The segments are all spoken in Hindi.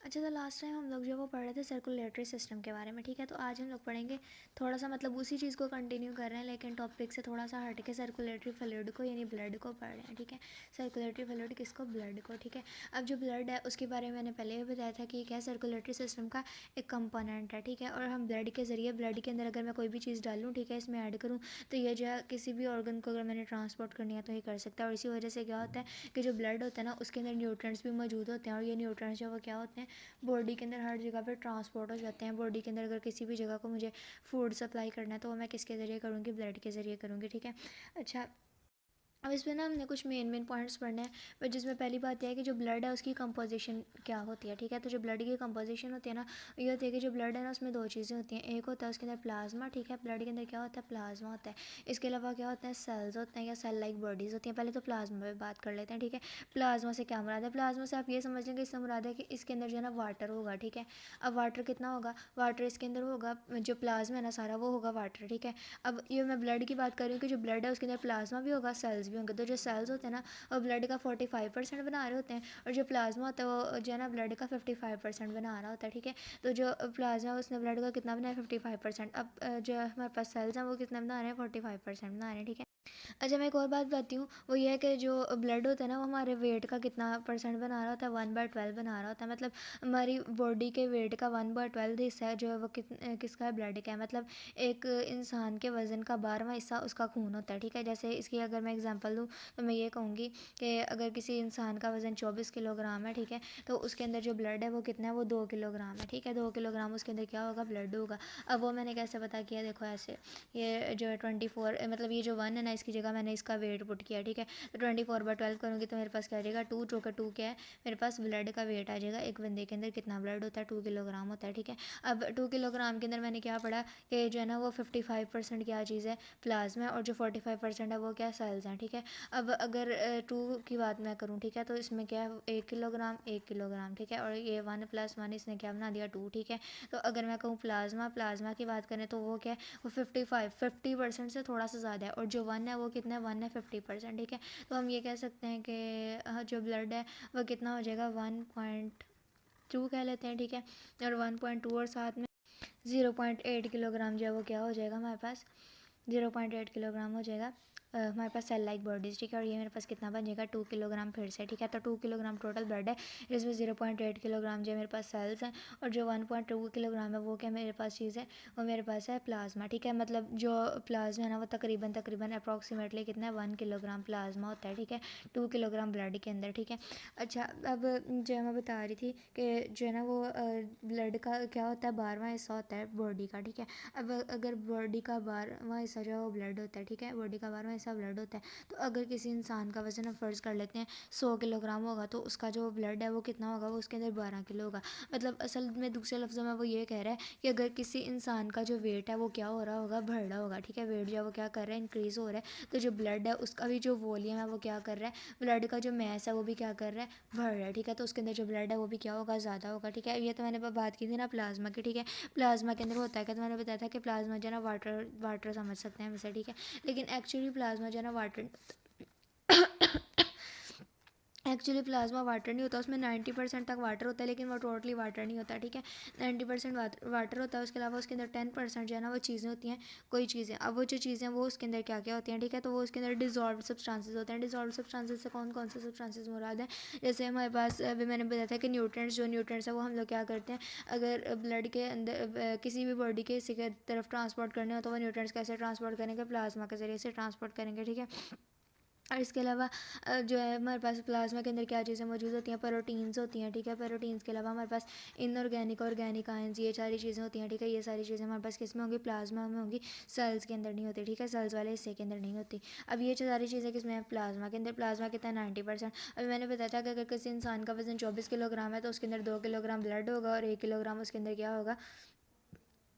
अच्छा, तो लास्ट टाइम हम लोग जो वो पढ़ रहे थे सर्कुलेटरी सिस्टम के बारे में, ठीक है। तो आज हम लोग पढ़ेंगे थोड़ा सा, मतलब उसी चीज़ को कंटिन्यू कर रहे हैं लेकिन टॉपिक से थोड़ा सा हट के सर्कुलेटरी फ्लूइड को यानी ब्लड को पढ़ रहे हैं, ठीक है। सर्कुलेटरी फ्लूइड किसको? ब्लड को, ठीक है। अब जो ब्लड है उसके बारे में मैंने पहले भी बताया था कि क्या सर्कुलेटरी सिस्टम का एक कंपोनेंट है, ठीक है। और हम ब्लड के ज़रिए, ब्लड के अंदर अगर मैं कोई भी चीज़ डालूँ, ठीक है, इसमें ऐड करूँ, तो ये जो है किसी भी ऑर्गन को अगर मैंने ट्रांसपोर्ट करनी है तो ये कर सकता है। और इसी वजह से क्या होता है कि जो ब्लड होता है ना उसके अंदर न्यूट्रिएंट्स भी मौजूद होते हैं, और ये न्यूट्रिएंट्स जो वो क्या होते हैं, बॉडी के अंदर हर जगह पे ट्रांसपोर्ट हो जाते हैं। बॉडी के अंदर अगर किसी भी जगह को मुझे फूड सप्लाई करना है तो वो मैं किसके ज़रिए करूँगी? ब्लड के ज़रिए करूँगी, ठीक है। अच्छा, अब इसमें ना हमने कुछ मेन पॉइंट्स पढ़ने हैं, पर जिसमें पहली बात यह है कि जो ब्लड है उसकी कंपोजिशन क्या होती है, ठीक है। तो जो ब्लड की कंपोजिशन होती है ना, ये होती है कि जो ब्लड है ना उसमें दो चीज़ें होती हैं। एक होता है उसके अंदर प्लाज्मा, ठीक है। ब्लड के अंदर क्या होता है? प्लाज्मा होता है। इसके अलावा क्या होता है? सेल्स होते हैं या सेल लाइक बॉडीज़ होती हैं। पहले तो प्लाज्मा पे बात कर लेते हैं, ठीक है। प्लाज्मा से क्या मुराद है? प्लाज्मा से आप ये समझ लें कि इससे मुराद है कि इसके अंदर जो है ना वाटर होगा, ठीक है। अब वाटर कितना होगा? वाटर इसके अंदर होगा, जो प्लाज्मा है ना सारा वो होगा वाटर, ठीक है। अब ये मैं ब्लड की बात कर रही हूँ कि जो ब्लड है उसके अंदर प्लाज्मा भी होगा, सेल्स भी होंगे। तो जो सेल्स होते हैं ना वो ब्लड का 45% बना रहे होते हैं, और जो प्लाज्मा होता है वो जो है ना ब्लड का 55% बना रहा होता है, ठीक है। तो जो प्लाज्मा है उसने ब्लड का कितना बनाया? 55%। अब जो हमारे पास सेल्स हैं वो कितना बना रहे हैं? 45% बना रहे हैं, ठीक है। अच्छा, मैं एक और बात बताती हूँ, वो ये है कि जो ब्लड होता है ना वो हमारे वेट का कितना परसेंट बना रहा होता है? 1/12 बना रहा होता है। मतलब हमारी बॉडी के वेट का 1/12 हिस्सा है जो है वो किसका है? ब्लड का है। मतलब एक इंसान के वज़न का 12वां हिस्सा उसका खून होता है, ठीक है। जैसे इसकी अगर मैं एग्जांपल दूँ तो मैं ये कहूँगी कि अगर किसी इंसान का वज़न 24 किलोग्राम है, ठीक है, तो उसके अंदर जो ब्लड है वो कितना है? वो 2 किलोग्राम है, ठीक है। 2 किलोग्राम उसके अंदर क्या होगा? ब्लड होगा। अब वो मैंने कैसे पता किया? देखो ऐसे, ये जो है 24, मतलब ये जो 1 है ना इसकी जगह मैंने इसका वेट पुट किया, ठीक है। तो 24/12 करूँगी तो मेरे पास क्या आ जाएगा? 2, जो कि 2 क्या है? मेरे पास ब्लड का वेट आ जाएगा। एक बंदे के अंदर कितना ब्लड होता है? 2 किलोग्राम होता है, ठीक है। अब 2 किलोग्राम के अंदर मैंने क्या पढ़ा कि जो है ना वो 55% क्या चीज़ है? प्लाज्मा है, और जो 45% है वो क्या? सेल्स हैं, ठीक है। अब अगर 2 की बात मैं करूँ, ठीक है, तो इसमें क्या है? 1 किलोग्राम, ठीक है। और ये 1 + 1 इसने क्या बना दिया? 2, ठीक है। तो अगर मैं कहूँ प्लाज्मा की बात करें तो वो क्या है? वो 50% से थोड़ा सा ज़्यादा है, और जो 1 है वो कितना है? 1 है 50%, ठीक है। तो हम ये कह सकते हैं कि जो ब्लड है वो कितना हो जाएगा? 1.2 कह लेते हैं, ठीक है। और 1.2 और साथ में 0.8 किलोग्राम जो है वो क्या हो जाएगा हमारे पास? 0.8 किलोग्राम हो जाएगा हमारे पास सेल लाइक बॉडीज़, ठीक है। और ये मेरे पास कितना बन जाएगा? 2 किलोग्राम फिर से, ठीक है। तो 2 किलोग्राम टोटल ब्लड है, इसमें 0.8 किलोग्राम जो है मेरे पास सेल्स हैं, और जो 1.2 किलोग्राम है वो क्या मेरे पास चीज़ है? वो मेरे पास है प्लाज्मा, ठीक है। मतलब जो प्लाज्मा है ना वो तकरीबन अप्रॉक्सीमेटली कितना है? 1 किलोग्राम प्लाज्मा होता है, ठीक है, 2 किलोग्राम ब्लड के अंदर, ठीक है। अच्छा, अब जो मैं बता रही थी कि जो है ना वो ब्लड का क्या होता है? 12वां हिस्सा होता है बॉडी का, ठीक है। अब अगर बॉडी का 12वां हिस्सा जो है वो ब्लड होता है, ठीक है, बॉडी का 12वां हिस्सा ब्लड होता है, तो अगर किसी इंसान का वज़न हम फ़र्ज़ कर लेते हैं 100 किलोग्राम होगा, तो उसका जो ब्लड है वो कितना होगा? वो उसके अंदर 12 किलो होगा। मतलब असल में दूसरे लफ्ज़ों में वो ये कह रहा है कि अगर किसी इंसान का जो वेट है वो क्या हो रहा होगा? बढ़ रहा होगा, ठीक है। वेट जो है वो क्या कर रहा है? इंक्रीज़ हो रहा है। तो जो ब्लड है उसका भी जो वॉल्यूम है वो क्या कर रहा है? ब्लड का जो मैस है वो भी क्या कर रहा है? बढ़ रहा है, ठीक है। तो उसके अंदर जो ब्लड है वो भी क्या होगा? ज़्यादा होगा, ठीक है। ये तो मैंने बात की थी ना प्लाज्मा की, ठीक है। प्लाज्मा के अंदर होता है क्या? तो मैंने बताया था कि प्लाज्मा जो है ना वाटर वाटर समझ सकते हैं हम इसे, ठीक है। लेकिन एक्चुअली प्लाज्मा जो है ना वाटर एक्चुअली प्लाज्मा वाटर नहीं होता, उसमें 90% तक वाटर होता है, लेकिन वो टोटली वाटर नहीं होता, ठीक है। 90% वाटर होता है, उसके अलावा उसके अंदर 10% जो है ना वो चीज़ें होती हैं, कोई चीज़ें। अब वो जो चीज़ें वो उसके अंदर क्या क्या होती हैं, ठीक है। तो वो उसके अंदर डिजॉल्व सब्सटेंसेस होते हैं। डिजॉल्व सब्सटेंसेस से कौन कौन से सब्सटेंसेस मुराद है? जैसे हमारे पास अभी मैंने बताया था कि न्यूट्रिएंट्स, जो न्यूट्रिएंट्स है वो हम लोग क्या करते हैं, अगर ब्लड के अंदर किसी भी बॉडी के हिस्से की तरफ ट्रांसपोर्ट करने हो तो वो न्यूट्रिएंट्स कैसे ट्रांसपोर्ट करेंगे? प्लाज्मा के ज़रिए से ट्रांसपोर्ट करेंगे, ठीक है। और इसके अलावा जो है हमारे पास प्लाज्मा के अंदर क्या चीज़ें मौजूद होती हैं? प्रोटीन्स होती हैं, ठीक है। प्रोटीन्स के अलावा हमारे पास इनऑर्गेनिक, ऑर्गेनिक आयंस, ये सारी चीज़ें होती हैं, ठीक है। ये सारी चीज़ें हमारे पास किस में होंगी? प्लाज्मा में होंगी, सेल्स के अंदर नहीं होती, ठीक है, सेल्स वाले हिस्से के अंदर नहीं होती। अब ये जो सारी चीज़ें किस में है? प्लाज्मा के अंदर। प्लाज्मा कितना है? 90%। अभी मैंने बताया था कि अगर किसी इंसान का वजन 24 किलोग्राम है तो उसके अंदर 2 किलोग्राम ब्लड होगा, और 1 किलोग्राम उसके अंदर क्या होगा?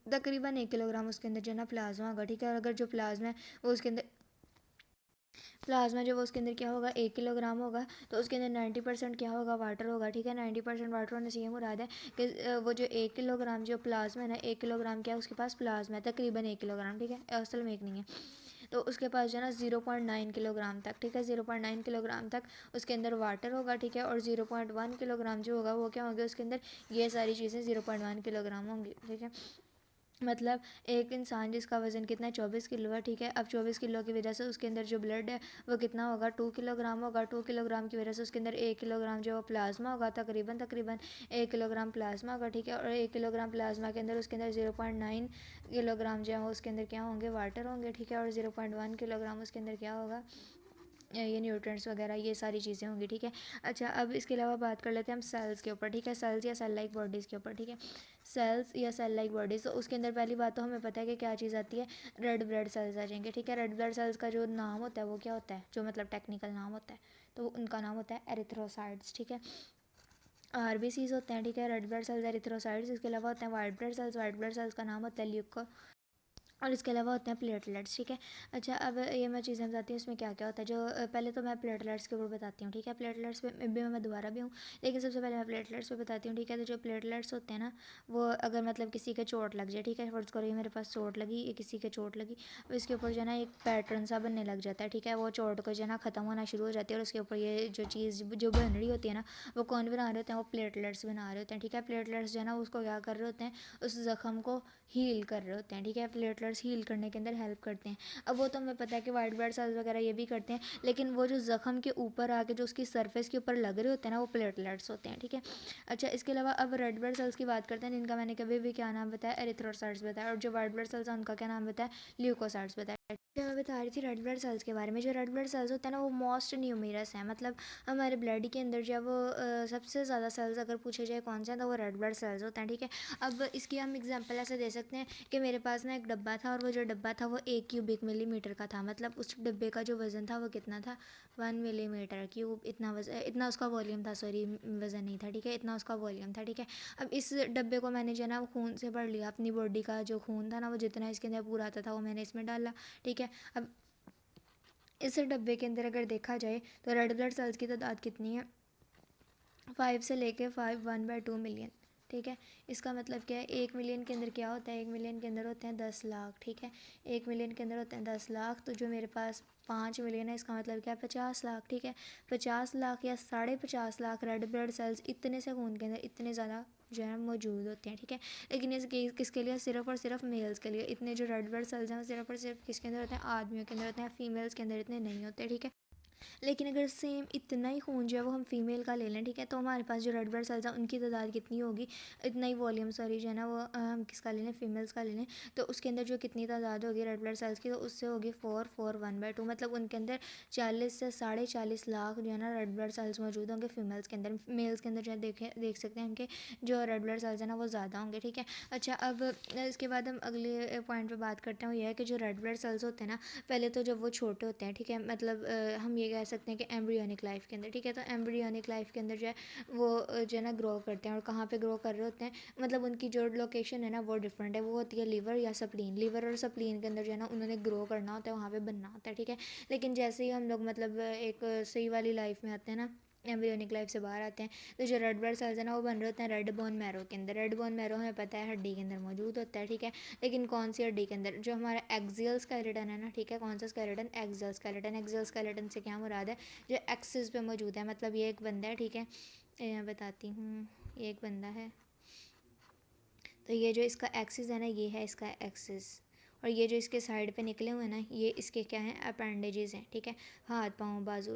तकरीबन 1 किलोग्राम उसके अंदर जो है ना प्लाज्मा होगा, ठीक है। और अगर जो प्लाज्मा है वो उसके अंदर प्लाज्मा जो वो उसके अंदर क्या होगा? 1 किलोग्राम होगा, तो उसके अंदर 90% क्या होगा? वाटर होगा, ठीक है। 90% वाटर होने से ये मुराद है कि वो जो 1 किलोग्राम जो प्लाज्मा है ना, 1 किलोग्राम क्या है उसके पास? प्लाज्मा है, तकरीबन 1 किलोग्राम, ठीक है, असल में एक नहीं है। तो उसके पास जो है ना 0.9 किलोग्राम तक, ठीक है, 0.9 किलोग्राम तक उसके अंदर वाटर होगा, ठीक है, और 0.1 किलोग्राम जो होगा वो क्या होंगे उसके अंदर, ये सारी चीज़ें 0.1 किलोग्राम होंगी, ठीक है। मतलब एक इंसान जिसका वज़न कितना है 24 किलो है, ठीक है। अब 24 किलो की वजह से उसके अंदर जो ब्लड है वो कितना होगा 2 किलोग्राम होगा। 2 किलोग्राम की वजह से उसके अंदर 1 किलोग्राम जो प्लाज्मा होगा, तकरीबन तकरीबन 1 किलोग्राम प्लाज्मा होगा, ठीक है। और 1 किलोग्राम प्लाज्मा के अंदर उसके अंदर 0.9 किलोग्राम जो है उसके अंदर क्या होंगे, वाटर होंगे, ठीक है। और 0.1 किलोग्राम उसके अंदर क्या होगा, ये न्यूट्रिएंट्स वगैरह ये सारी चीज़ें होंगी, ठीक है। अच्छा, अब इसके अलावा बात कर लेते हैं हम सेल्स के ऊपर, ठीक है, सेल्स या सेल लाइक बॉडीज़ के ऊपर, ठीक है। सेल्स या सेल लाइक बॉडीज़, तो उसके अंदर पहली बात तो हमें पता है कि क्या चीज़ आती है, रेड ब्लड सेल्स आ जाएंगे, ठीक है। रेड ब्लड सेल्स का जो नाम होता है वो क्या होता है, जो मतलब टेक्निकल नाम होता है, तो उनका नाम होता है एरिथ्रोसाइट्स, ठीक है। आरबीसीज होते हैं, ठीक है, रेड ब्लड सेल्स एरिथ्रोसाइट्स। इसके अलावा होते हैं white blood cells, white blood cells का नाम होता है ल्यूको, और इसके अलावा होते हैं प्लेटलेट्स, ठीक है। अच्छा, अब ये मैं चीज़ें बताती हूँ इसमें क्या क्या होता है। जो पहले तो मैं प्लेटलेट्स के ऊपर बताती हूँ, ठीक है। प्लेटलेट्स पे भी मैं दोबारा भी हूँ, लेकिन सबसे पहले मैं प्लेटलेट्स पे बताती हूँ, ठीक है। तो जो प्लेटलेट्स होते हैं ना, वो अगर मतलब किसी के चोट लग जाए, ठीक है, फर्ज करो ये मेरे पास चोट लगी, ये किसी के चोट लगी, और इसके ऊपर जो है ना एक पैटर्न सा बनने लग जाता है, ठीक है। वो चोट को जो है ना ख़त्म होना शुरू हो जाती है, और उसके ऊपर ये जो चीज़ जो बन रही होती है ना, वो कौन बना रहे होते हैं, वो प्लेटलेट्स बना रहे होते हैं, ठीक है। प्लेटलेट्स जो है ना उसको क्या कर रहे होते हैं, उस ज़ख़म को हील कर रहे होते हैं, ठीक है। प्लेटलेट्स हील करने के अंदर हेल्प करते हैं। अब वो तो हमें पता है कि वाइट ब्लड सेल्स वगैरह ये भी करते हैं, लेकिन वो जो ज़ख़म के ऊपर आके जो उसकी सरफेस के ऊपर लग रहे होते हैं ना, वो प्लेटलेट्स होते हैं, ठीक है। अच्छा, इसके अलावा अब रेड ब्लड सेल्स की बात करते हैं, जिनका मैंने कभी भी क्या नाम बताया, एरिथ्रोसाइट्स बताया, और जो वाइट ब्लड सेल्स हैं उनका क्या नाम बताया, ल्यूकोसाइट्स बताया। मैं बता रही थी रेड ब्लड सेल्स के बारे में। जो रेड ब्लड सेल्स होते हैं ना वो मोस्ट न्यूमरस है, मतलब हमारे ब्लड के अंदर जब वो सबसे ज़्यादा सेल्स अगर पूछे जाए कौन से हैं, तो वो रेड ब्लड सेल्स होते हैं, ठीक है। अब इसकी हम एग्जांपल ऐसे दे सकते हैं कि मेरे पास ना एक डब्बा था, और वो जो डब्बा था वो 1 क्यूबिक मिलीमीटर का था, मतलब उस डब्बे का जो वज़न था वो कितना था, 1 मिलीमीटर क्यूब, इतना वजन, इतना उसका वॉल्यूम था, सॉरी वज़न नहीं था, ठीक है, इतना उसका वॉल्यूम था, ठीक है। अब इस डब्बे को मैंने जो है ना वो खून से भर लिया, अपनी बॉडी का जो खून था ना वो जितना इसके अंदर पूरा आता था वो मैंने इसमें डाला, ठीक है। अब इस डब्बे के अंदर अगर देखा जाए तो रेड ब्लड सेल्स की तादाद कितनी है, 5 से लेके 1/2 मिलियन, ठीक है। इसका मतलब क्या है, 1 मिलियन के अंदर क्या होता है, 1 मिलियन के अंदर होते हैं 10 लाख, ठीक है। 1 मिलियन के अंदर होते हैं 10 लाख, तो जो मेरे पास 5 मिलियन है, इसका मतलब क्या है 50 लाख, ठीक है। 50 लाख या 50.5 लाख रेड ब्लड सेल्स इतने से खून के अंदर इतने ज़्यादा जो है मौजूद होते हैं, ठीक है। लेकिन इस किसके लिए, सिर्फ और सिर्फ मेल्स के लिए इतने जो रेड ब्लड सेल्स हैं वो सिर्फ और सिर्फ किसके अंदर होते हैं, आदमियों के अंदर होते हैं, फीमेल्स के अंदर इतने नहीं होते, ठीक है। लेकिन अगर सेम इतना ही खून जो है वो हम फीमेल का ले लें, ठीक है, तो हमारे पास जो रेड ब्लड सेल्स हैं उनकी तादाद कितनी होगी, इतना ही वॉल्यूम, सॉरी जो है ना वो हम किसका ले लें, फीमेल्स का ले लें, तो उसके अंदर जो कितनी तादाद होगी रेड ब्लड सेल्स की, तो उससे होगी 441/2, मतलब उनके अंदर 40 से 40.5 लाख जो है ना रेड ब्लड सेल्स मौजूद होंगे फीमेल्स के अंदर। मेल्स के अंदर जो है देख सकते हैं उनके जो रेड ब्लड सेल्स हैं ना वो ज़्यादा होंगे, ठीक है। अच्छा, अब इसके बाद हम अगले पॉइंट पर बात करते हैं, वो ये है कि जो रेड ब्लड सेल्स होते हैं ना, पहले तो जब वो छोटे होते हैं, ठीक है, मतलब हम ये कह सकते हैं कि एम्ब्रियोनिक लाइफ के अंदर, ठीक है, तो एम्ब्रियोनिक लाइफ के अंदर जो है वो जो है ना ग्रो करते हैं, और कहाँ पे ग्रो कर रहे होते हैं, मतलब उनकी जो लोकेशन है ना वो डिफरेंट है, वो होती है लीवर या सप्लीन, लीवर और सप्लीन के अंदर जो है ना उन्होंने ग्रो करना होता है, वहाँ पे बनना होता है, ठीक है। लेकिन जैसे ही हम लोग मतलब एक सही वाली लाइफ में आते हैं ना, एम्ब्रियोनिक लाइफ से बाहर आते हैं, तो जो रेड ब्लड सेल्स है ना वो बन रहे होते हैं रेड बोन मैरो के अंदर। रेड बोन मैरो हमें पता है हड्डी के अंदर मौजूद होता है, ठीक है। लेकिन कौन सी हड्डी के अंदर, जो हमारा एक्सियल स्केलेटन है ना, ठीक है, कौन सा skeleton, axial skeleton. Axial skeleton से क्या मुराद है, जो एक्सिस पे मौजूद है, मतलब ये एक बंदा है, ठीक है, मैं बताती हूँ, ये एक बंदा है, तो ये जो इसका एक्सिस है ना ये है इसका एक्सिस, और ये जो इसके साइड पे निकले हुए हैं ना ये इसके क्या हैं, अपेंडेजेस हैं, ठीक है, हाथ पाँव बाजू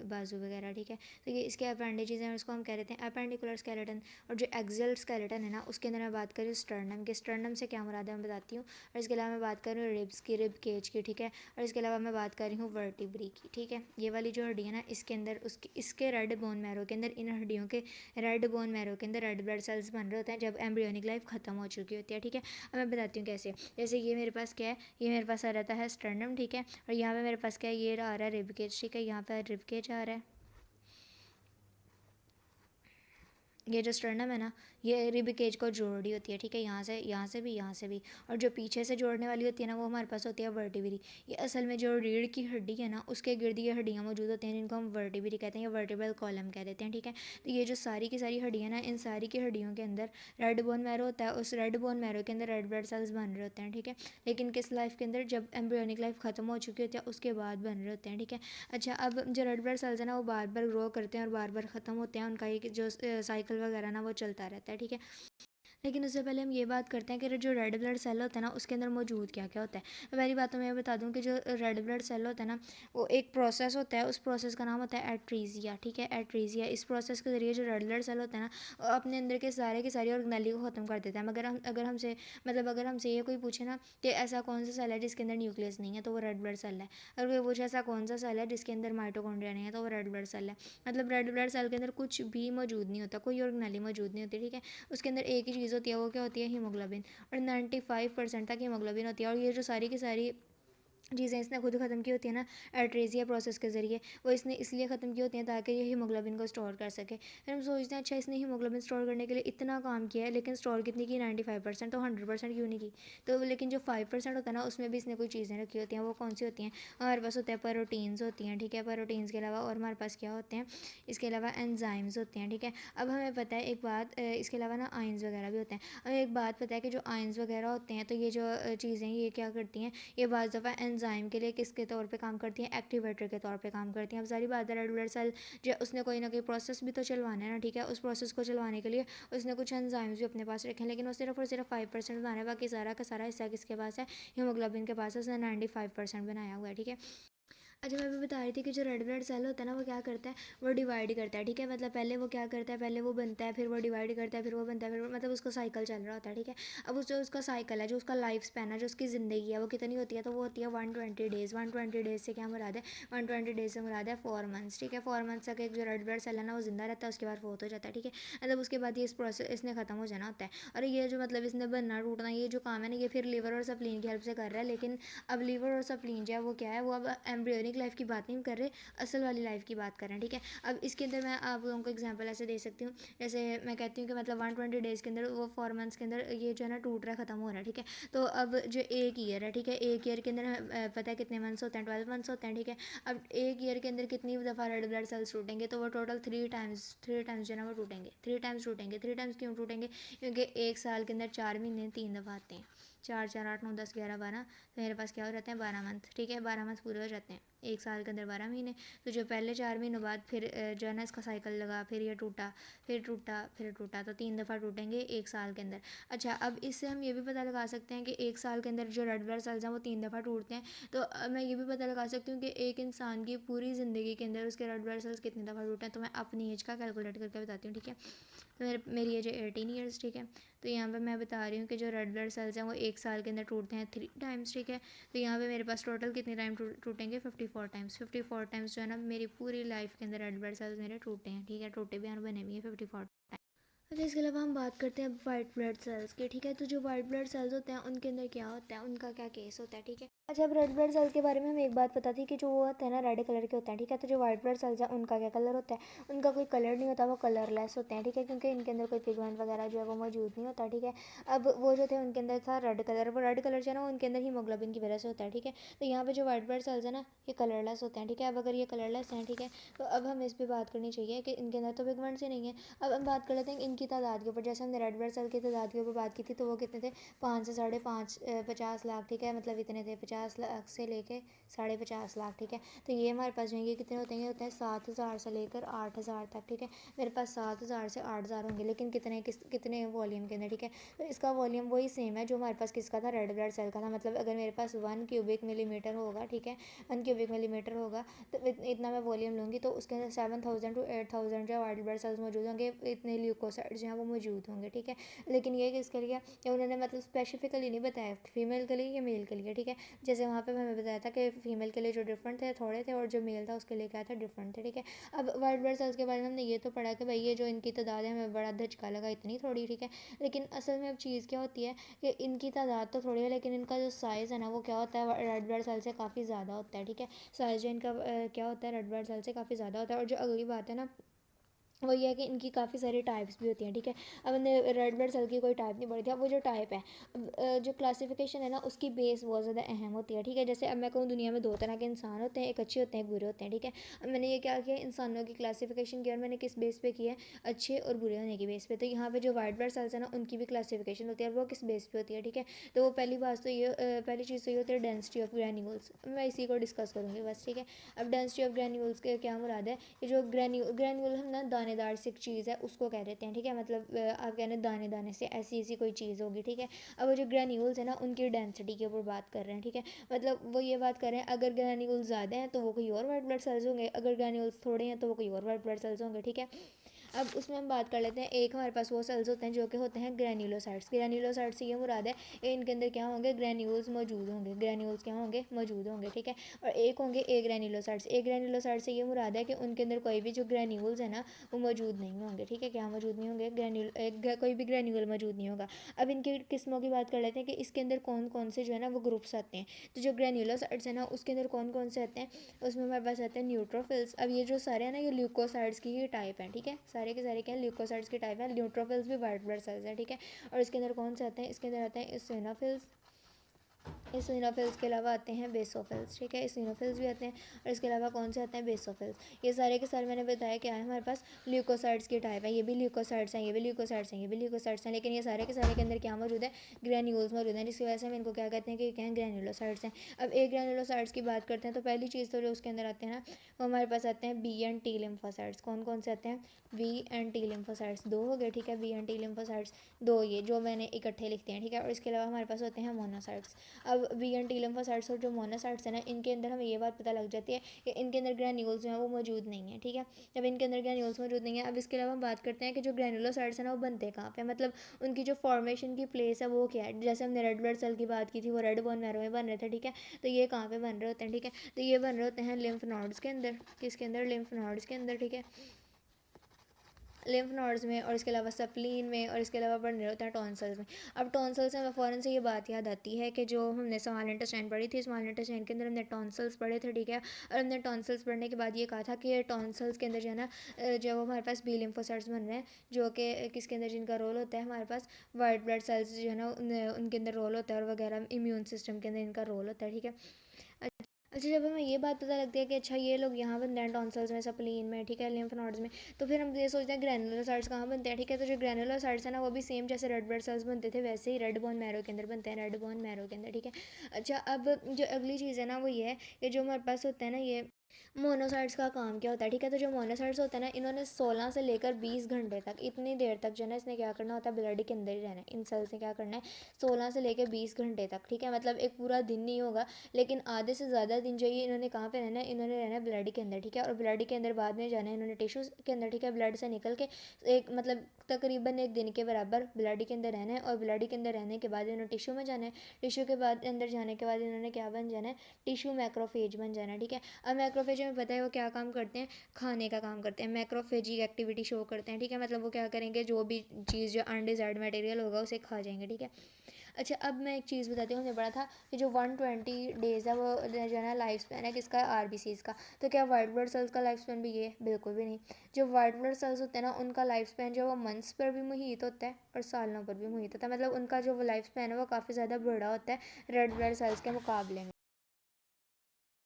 बाजू वगैरह, ठीक है। तो ये इसके अपेंडेजेस हैं, उसको हम कह देते हैं अपेंडिकुलर स्केलेटन। और जो एक्सियल स्केलेटन है ना उसके अंदर मैं बात करूँ स्टर्नम के, स्टर्नम से क्या मुराद है मैं बताती हूँ। और इसके अलावा मैं बात कर रही हूँ रिब्स की, रिब केज की, ठीक है। और इसके अलावा मैं बात कर रही हूँ वर्टिब्री की, ठीक है। ये वाली जो हड्डी है ना इसके अंदर उसके इसके रेड बोन मैरो के अंदर, इन हड्डियों के रेड बोन मैरो के अंदर रेड ब्लड सेल्स बन रहे होते हैं जब एम्ब्रियोनिक लाइफ ख़त्म हो चुकी होती है, ठीक है। अब मैं बताती हूँ कैसे। जैसे ये मेरे पास क्या है, ये मेरे पास आ रहता है स्टर्नम, ठीक है, और यहाँ पे मेरे पास क्या है, ये आ रहा है रिब केज, ठीक है, यहाँ पे रिब केज आ रहा है, ये जो स्टर्नम है ना, ये रिब केज को जोड़ रही होती है, ठीक है, यहाँ से भी, यहाँ से भी। और जो पीछे से जोड़ने वाली होती है ना, वो हमारे पास होती है वर्टिब्री। ये असल में जो रीढ़ की हड्डी है ना, उसके गिर्द ये हड्डियाँ मौजूद होती हैं, जिनको हम वर्टिब्री कहते हैं या वर्टिब्रल कॉलम कह देते हैं, ठीक है। तो ये जो सारी की सारी हड्डियाँ ना, इन सारी की हड्डियों के अंदर रेड बोन मैरो होता है, उस रेड बोन मैरो के अंदर रेड ब्लड सेल्स बन रहे होते हैं, ठीक है। लेकिन किस लाइफ के अंदर, जब एम्ब्रियोनिक लाइफ खत्म हो चुकी होती है उसके बाद बन रहे होते हैं, ठीक है। अच्छा, अब जो रेड ब्लड सेल्स है ना, वो बार बार ग्रो करते हैं और बार बार ख़त्म होते हैं, उनका एक जो साइकिल वगैरह ना वो चलता रहता है, ठीक है। लेकिन उससे पहले हम ये बात करते हैं कि जो रेड ब्लड सेल होता है ना, उसके अंदर मौजूद क्या क्या होता है। तो पहली बात तो मैं ये बता दूं कि जो रेड ब्लड सेल होता है ना, वो एक प्रोसेस होता है, उस प्रोसेस का नाम होता है एट्रीजिया, ठीक है, एट्रीजिया। इस प्रोसेस के ज़रिए जो रेड ब्लड सेल होता है ना, वो अपने अंदर के सारे की सारी ऑर्गेनेली को ख़त्म कर देता है। मगर हम अगर हमसे मतलब अगर हमसे ये कोई पूछे ना कि ऐसा कौन सा सेल है जिसके अंदर न्यूक्लियस नहीं है, तो वो रेड ब्लड सेल है। अगर कोई पूछे ऐसा कौन सा सेल है जिसके अंदर माइटोकॉन्ड्रिया नहीं है, तो वो रेड ब्लड सेल है। मतलब रेड ब्लड सेल के अंदर कुछ भी मौजूद नहीं होता, कोई ऑर्गेनेली मौजूद नहीं होती, ठीक है। उसके अंदर एक ही चीज़ होती है, वो क्या होती है, हीमोग्लोबिन। और 95% तक हीमोग्लोबिन होती है। और ये जो सारी की सारी चीज़ें इसने खुद ख़त्म की होती है ना, एट्रेजिया प्रोसेस के ज़रिए, वो इसने इसलिए ख़त्म की होती हैं ताकि ये हीमोग्लोबिन को स्टोर कर सके। फिर हम सोचते हैं अच्छा, इसने हीमोग्लोबिन स्टोर करने के लिए इतना काम किया है, लेकिन स्टोर कितनी की, 95%, तो 100% क्यों नहीं की। तो लेकिन जो 5% होता है ना, उसमें भी इसने कोई चीज़ें रखी होती हैं। वो कौन सी होती हैं, हमारे पास होते हैं प्रोटीन्स होती हैं, ठीक है। प्रोटीन्स के अलावा और हमारे पास क्या होते हैं, इसके अलावा एंजाइम्स होते हैं, ठीक है। अब हमें पता है एक बात, इसके अलावा ना आयंस वगैरह भी होते हैं। हमें एक बात पता है कि जो आयंस वगैरह होते हैं, तो ये जो चीज़ें ये क्या करती हैं, ये बाज़ दफ़ा एंजाइम के लिए किसके तौर पे काम करती हैं, एक्टिवेटर के तौर पे काम करती हैं। अब सारी बात है, रेड ब्लड सेल जो उसने कोई ना कोई प्रोसेस भी तो चलवाना है ना, ठीक है। उस प्रोसेस को चलवाने के लिए उसने कुछ एंजाइम्स भी अपने पास रखे हैं, लेकिन वो सिर्फ और सिर्फ 5% बनाना है, बाकी सारा का सारा हिस्सा किसके पास है, हीमोग्लोबिन के पास है। उसने 95% बनाया हुआ है, ठीक है। अच्छा, मैं भी बता रही थी कि जो रेड ब्लड सेल होता है ना, वो क्या करता है, वो डिवाइड करता है, ठीक है। मतलब पहले वो क्या करता है, पहले वो बनता है, फिर वो डिवाइड करता है, फिर वो बनता है, फिर मतलब उसका साइकिल चल रहा होता है, ठीक है। अब उस जो उसका साइकिल है, जो उसका लाइफ स्पैन है, जो उसकी ज़िंदगी है, वो कितनी होती है, तो वो होती है 120 डेज़। 120 डेज़ से क्या मुराद है, 120 डेज़ से मुराद है 4 मंथ्स, ठीक है। 4 मंथ्स तक एक जो रेड ब्लड सेल है ना, वो जिंदा रहता है, उसके बाद फोत हो जाता है, ठीक है। मतलब उसके बाद ये इस प्रोसेस इसने ख़त्म हो जाना होता है। और ये जो मतलब इसने बनना टूटना, ये जो काम है ना, ये फिर लीवर और सप्लीन की हेल्प से कर रहा है। लेकिन अब लीवर और सप्लीन जो है वो क्या है, वो अब एम्ब्रियोनिक लाइफ की बात नहीं कर रहे, असल वाली लाइफ की बात कर रहे हैं, ठीक है। अब इसके अंदर मैं आप लोगों को एग्जांपल ऐसे दे सकती हूँ, जैसे मैं कहती हूँ कि मतलब 120 डेज़ के अंदर, वो 4 मंथ्स के अंदर ये जो है ना टूट रहा है, ख़त्म हो रहा है, ठीक है। तो अब जो एक ईयर है, ठीक है, एक ईयर के अंदर पता है कितने मंथ्स होते हैं, 12 मंथ्स होते हैं, ठीक है। अब एक ईयर के अंदर कितनी दफ़ा रेड ब्लड सेल्स टूटेंगे, तो वो टोटल 3 टाइम्स जो है ना वो टूटेंगे, 3 टाइम्स टूटेंगे। 3 टाइम्स क्यों टूटेंगे, क्योंकि एक साल के अंदर 4 महीने 3 दफ़ा आते हैं। 4 4 8 9 10 11 12, तो मेरे पास क्या हो जाते हैं, 12 मंथ, ठीक है। 12 मंथ पूरे हो जाते हैं एक साल के अंदर, 12 महीने। तो जो पहले 4 महीनों बाद फिर जो है ना इसका साइकिल लगा, फिर ये टूटा, फिर टूटा, फिर टूटा, तो 3 दफ़ा टूटेंगे एक साल के अंदर। अच्छा, अब इससे हम ये भी पता लगा सकते हैं कि एक साल के अंदर जो रेड ब्लड सेल्स हैं वो 3 दफ़ा टूटते हैं। तो मैं ये भी पता लगा सकती हूँ कि एक इंसान की पूरी ज़िंदगी के अंदर उसके रेड ब्लड सेल्स कितने दफ़ा टूटे हैं। तो मैं अपनी एज का कैलकुलेट करके बताती हूँ, ठीक है। तो मेरी एज है 18 ईयर्स, ठीक है। तो यहाँ पे मैं बता रही हूँ कि जो रेड ब्लड सेल्स हैं वो एक साल के अंदर टूटते हैं 3 टाइम्स, ठीक है। तो यहाँ पे मेरे पास टोटल कितने टाइम टूटेंगे, 54 टाइम्स। 54 टाइम्स जो है ना मेरी पूरी लाइफ के अंदर रेड ब्लड सेल्स मेरे टूटे हैं, ठीक है। टूटे भी हैं और बने भी हैं 54। अच्छा, इसके अलावा हम बात करते हैं वाइट ब्लड सेल्स की, ठीक है। तो जो वाइट ब्लड सेल्स होते हैं उनके अंदर क्या होता है, उनका क्या केस होता है, ठीक है। अच्छा, अब रेड ब्लड सेल्स के बारे में हमें एक बात पता थी कि जो वो होते हैं ना रेड कलर के होते हैं, ठीक है। तो जो वाइट ब्लड सेल्स हैं उनका क्या कलर होता है, उनका कोई कलर नहीं होता, वो कलरलेस होते हैं, ठीक है, क्योंकि इनके अंदर कोई पिगमेंट वगैरह जो है वो मौजूद नहीं होता, ठीक है। अब वो जो थे उनके अंदर था रेड कलर, वो रेड कलर जो है ना उनके अंदर हीमोग्लोबिन की वजह से होता है, ठीक है। तो यहाँ पे जो वाइट ब्लड सेल्स है ना, ये कलरलेस होते हैं, ठीक है। अब अगर ये कलरलेस हैं, ठीक है, तो अब हमें इस पर बात करनी चाहिए कि इनके अंदर तो पिगमेंट्स ही नहीं है। अब हम बात कर लेते हैं इनकी तादाद के ऊपर। जैसे हमने रेड ब्लड सेल की तादाद के ऊपर बात की थी, तो वो कितने थे, 5 से 5.5 50 लाख, ठीक है। मतलब इतने थे, 50 लाख से लेके 50.5 लाख, ठीक है। तो ये हमारे पास जो ये कितने होते हैं, ये होते हैं 7,000 से लेकर 8,000 तक, ठीक है। मेरे पास 7,000 से 8,000 होंगे, लेकिन कितने वॉल्यूम के अंदर, ठीक है। तो इसका वॉल्यूम वही सेम है जो हमारे पास किसका था, रेड ब्लड सेल का था। मतलब अगर मेरे पास 1 क्यूबिक मिलीमीटर होगा, ठीक है, 1 क्यूबिक मिलीमीटर होगा, तो इतना मैं वॉल्यूम लूँगी, तो उसके अंदर 7,000 to 8,000 जो वाइट ब्लड सेल्स मौजूद होंगे, इतने ल्यूकोसाइड जो हैं वो मौजूद होंगे, ठीक है। लेकिन ये किसके लिए, ये उन्होंने मतलब स्पेसिफिकली नहीं बताया फीमेल के लिए या मेल के लिए, ठीक है। जैसे वहाँ पे हमें बताया था कि फीमेल के लिए जो डिफरेंट थे थोड़े थे, और जो मेल था उसके लिए क्या था, डिफरेंट थे, ठीक है। अब वाइट ब्लड सेल्स के बारे में हमने ये तो पढ़ा कि भाई ये जो इनकी तादाद है, हमें बड़ा धचका लगा, इतनी थोड़ी, ठीक है। लेकिन असल में अब चीज़ क्या होती है कि इनकी तादाद तो थोड़ी है, लेकिन इनका जो साइज़ है ना वो क्या होता है, रेड ब्लड सेल से काफ़ी ज़्यादा होता है, ठीक है। साइज़ जो इनका क्या होता है, रेड ब्लड सेल से काफ़ी ज़्यादा होता है। और जो अगली बात है ना, वो ये है कि इनकी काफ़ी सारी टाइप्स भी होती हैं, ठीक है। अब हमने रेड ब्लड सेल की कोई टाइप नहीं पढ़ी थी। अब वो जो टाइप है, जो क्लासिफिकेशन है ना, उसकी बेस बहुत ज़्यादा अहम होती है, ठीक है। जैसे अब मैं कहूँ दुनिया में दो तरह के इंसान होते हैं, एक अच्छे होते हैं, एक बुरे होते हैं, ठीक है। अब मैंने ये क्या किया, इंसानों की क्लासिफिकेशन की, और मैंने किस बेस पे की है, अच्छे और बुरे होने की बेस पे। तो यहाँ पे जो वाइट ब्लड सेल्स है ना, उनकी भी क्लासिफिकेशन होती है, और वो किस बेस पे होती है, ठीक है। तो वो पहली बात तो ये पहली चीज़ तो ये होती है डेंसिटी ऑफ ग्रैन्यूल्स। मैं इसी को डिस्कस करूँगी बस, ठीक है। अब डेंसिटी ऑफ ग्रैन्यूल्स के क्या मुराद है, कि जो ग्रैन्यूल हम ना दानेदार सी एक चीज़ है उसको कह देते हैं, ठीक है। मतलब आप कहने दाने दाने से ऐसी ऐसी कोई चीज़ होगी, ठीक है। अब वो जो ग्रैन्यूल्स है ना, उनकी डेंसिटी के ऊपर बात कर रहे हैं, ठीक है। मतलब वो ये बात कर रहे हैं, अगर ग्रैन्यूल्स ज़्यादा हैं तो वो कोई और वाइट ब्लड सेल्स होंगे, अगर ग्रैन्यूल्स थोड़े हैं तो वो कोई और वाइट ब्लड सेल्स होंगे, ठीक है। अब उसमें हम बात कर लेते हैं, एक हमारे पास वो सेल्स होते हैं जो कि होते हैं ग्रैन्युलोसाइट्स। ग्रैन्युलोसाइट्स से ये मुराद है कि इनके अंदर क्या होंगे, ग्रैन्यूल्स मौजूद होंगे, ग्रैन्यूल्स क्या होंगे, मौजूद होंगे, ठीक है। और एक होंगे ए ग्रैन्युलोसाइट्स। ए ग्रैन्युलोसाइट्स से ये मुराद है कि उनके अंदर कोई भी जो ग्रैन्यूल्स है ना, वो मौजूद नहीं होंगे, ठीक है। क्या मौजूद नहीं होंगे, कोई भी ग्रैन्यूल मौजूद नहीं होगा। अब इनकी किस्मों की बात कर लेते हैं कि इसके अंदर कौन कौन से जो है ना वो ग्रुप्स आते हैं। तो जो ग्रैन्युलोसाइट्स है ना, उसके अंदर कौन कौन से आते हैं, उसमें हमारे पास आते हैं न्यूट्रोफिल्स। अब ये जो सारे हैं ना, ये ल्यूकोसाइड्स की ही टाइप हैं, ठीक है। सारे के सारे क्या हैं, ल्यूकोसाइड्स की टाइप है। न्यूट्रोफिल्स भी वाइट ब्लड सेल्स हैं, ठीक है। और इसके अंदर कौन से आते हैं, इसके अंदर आते हैं इसिनोफिल्स। इसिनोफिल्स के अलावा आते हैं बेसोफिल्स, ठीक है। इसिनोफिल्स भी आते हैं, और इसके अलावा कौन से आते हैं, बेसोफिल्स। ये सारे के सारे मैंने बताया क्या है, हमारे पास ल्यूकोसाइड्स की टाइप है। ये भी ल्यूकोसाइड्स हैं, ये भी ल्यूकोसाइड्स हैं, ये भी ल्यूकोसाइड्स हैं, लेकिन ये सारे के सारे के अंदर क्या मौजूद है, ग्रैन्यूल्स मौजूद हैं, जिसकी वजह से हम इनको क्या कहते हैं, कि क्या हैं, ग्रैन्युलोसाइड्स हैं। अब एक ग्रैन्युलोसाइड्स की बात करते हैं, तो पहली चीज़ तो जो उसके अंदर आते हैं ना, वो हमारे पास आते हैं बी एंड टी लिम्फोसाइट्स। कौन कौन से आते हैं, बी एंड टी लिम्फोसाइट्स, दो हो गए, ठीक है। बी एंड टी लिम्फोसाइट्स दो, ये जो मैंने इकट्ठे लिखते हैं, ठीक है। और इसके अलावा हमारे पास होते हैं मोनोसाइट्स। अब बी एंड टी लिम्फोसाइट्स और जो मोनोसाइट्स हैं ना, इनके अंदर हमें ये बात पता लग जाती है कि इनके अंदर ग्रैन्यूल्स जो हैं वो मौजूद नहीं है, ठीक है। जब इनके अंदर ग्रैन्यूल्स मौजूद नहीं है, अब इसके अलावा हम बात करते हैं कि जो ग्रैनुलोसाइट्स हैं ना, वो बनते कहाँ पे, मतलब उनकी जो फॉर्मेशन की प्लेस है वो क्या है। जैसे हमने रेड ब्लड सेल की बात की थी, वो रेड बोन मैरो में बन रहे थे, ठीक है। तो ये कहाँ पे बन रहे होते हैं, ठीक है। तो ये बन रहे होते हैं लिम्फ नोड्स के अंदर, किसके अंदर, लिम्फ नोड्स के अंदर, ठीक है। लिम्फ नोड्स में, और इसके अलावा सप्लीन में, और इसके अलावा बन रहे होते हैं टॉन्सल्स में। अब टॉन्सल्स में फ़ौरन से ये बात याद आती है कि जो हमने स्मॉल इंटेस्टाइन पढ़ी थी, स्मॉल इंटेस्टाइन के अंदर हमने टॉन्सल्स पढ़े थे, ठीक है। और हमने टॉन्सल्स पढ़ने के बाद ये कहा था कि टॉन्सल्स के अंदर जो है ना, जो हमारे पास बी लिम्फोसाइट्स बन रहे हैं, जो कि किसके अंदर जिनका रोल होता है, हमारे पास वाइट ब्लड सेल्स जो है ना, उनके अंदर रोल होता है, और वगैरह इम्यून सिस्टम के अंदर इनका रोल होता है, ठीक है। अच्छा, जब हमें ये बात पता लगती है कि अच्छा ये लोग यहाँ बनते हैं टॉन्सल्स में, सप्लीन में, ठीक है, लिम्फ नोड्स में, तो फिर हम ये सोचते हैं ग्रैनुलोसाइट्स कहाँ बनते हैं, ठीक है। तो जो ग्रैनुलोसाइट्स है ना, वो भी सेम जैसे रेड ब्लड सेल्स बनते थे, वैसे ही रेड बोन मैरो के अंदर बनते हैं, रेड बोन मैरो के अंदर, ठीक है। अच्छा, अब जो अगली चीज़ है ना, वो ये है कि जो हमारे पास होता है ना, ये मोनोसाइट्स का काम क्या होता है, ठीक है। तो जो मोनोसाइट्स होता है ना, इन्होंने 16 से लेकर 20 घंटे तक, इतनी देर तक जो है ना, इसने क्या करना होता है, ब्लड के अंदर ही रहना है। इन सेल्स ने क्या करना है, 16 से लेकर 20 घंटे तक, ठीक है। मतलब एक पूरा दिन नहीं होगा, लेकिन आधे से ज़्यादा दिन जो ये इन्होंने कहाँ पे रहना है, इन्होंने रहना है ब्लड के अंदर, ठीक है। और ब्लड के अंदर बाद में जाना है इन्होंने टिश्यूज़ के अंदर, ठीक है। ब्लड से निकल के एक मतलब तकरीबन एक दिन के बराबर ब्लड के अंदर रहना है, और ब्लड के अंदर रहने के बाद इन्होंने टिश्यू में जाना है। टिश्यू के बाद अंदर जाने के बाद इन्होंने क्या बन जाना है, टिश्यू मैक्रोफेज बन जाना है, ठीक है। अब मैक्रोफेज में पता है वो क्या काम करते हैं, खाने का काम करते हैं, मैक्रोफेजी एक्टिविटी शो करते हैं, ठीक है। मतलब वो क्या करेंगे, जो भी चीज़ जो अनडिजायर्ड मटेरियल होगा उसे खा जाएंगे, ठीक है। अच्छा, अब मैं एक चीज़ बताती हूँ, हमने पढ़ा था कि जो 120 डेज़ है वो जो है ना लाइफ स्पैन है किसका, आरबीसीज़ का। तो क्या वाइट ब्लड सेल्स का लाइफ स्पैन भी ये, बिल्कुल भी नहीं। जो वाइट ब्लड सेल्स होते हैं ना, उनका लाइफ स्पैन जो है वो मंथ्स पर भी मुहित होता है, और सालों पर भी मुहित होता है। मतलब उनका जो लाइफ स्पैन है वो काफ़ी ज़्यादा बड़ा होता है रेड ब्लड सेल्स के मुकाबले में।